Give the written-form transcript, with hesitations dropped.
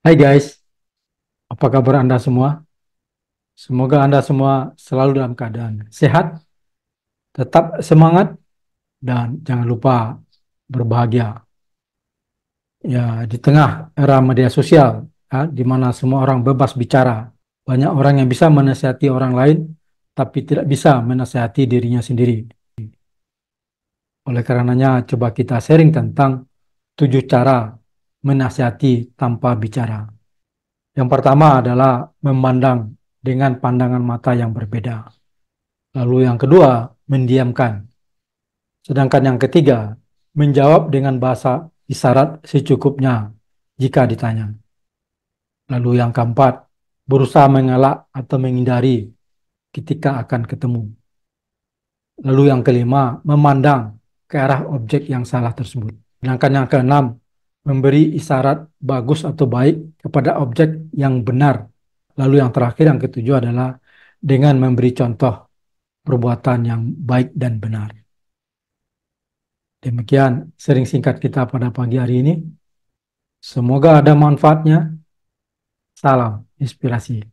Hai guys, apa kabar Anda semua? Semoga Anda semua selalu dalam keadaan sehat, tetap semangat, dan jangan lupa berbahagia. Ya, di tengah era media sosial, ya, di mana semua orang bebas bicara, banyak orang yang bisa menasihati orang lain, tapi tidak bisa menasihati dirinya sendiri. Oleh karenanya, coba kita sharing tentang 7 cara menasihati tanpa bicara. Yang pertama adalah memandang dengan pandangan mata yang berbeda. Lalu yang kedua, mendiamkan. Sedangkan yang ketiga, menjawab dengan bahasa isyarat secukupnya jika ditanya. Lalu yang keempat, berusaha mengelak atau menghindari ketika akan ketemu. Lalu yang kelima, memandang ke arah objek yang salah tersebut. Sedangkan yang keenam, memberi isyarat bagus atau baik kepada objek yang benar. Lalu yang terakhir, yang ketujuh adalah dengan memberi contoh perbuatan yang baik dan benar. Demikian sering singkat kita pada pagi hari ini. Semoga ada manfaatnya. Salam inspirasi.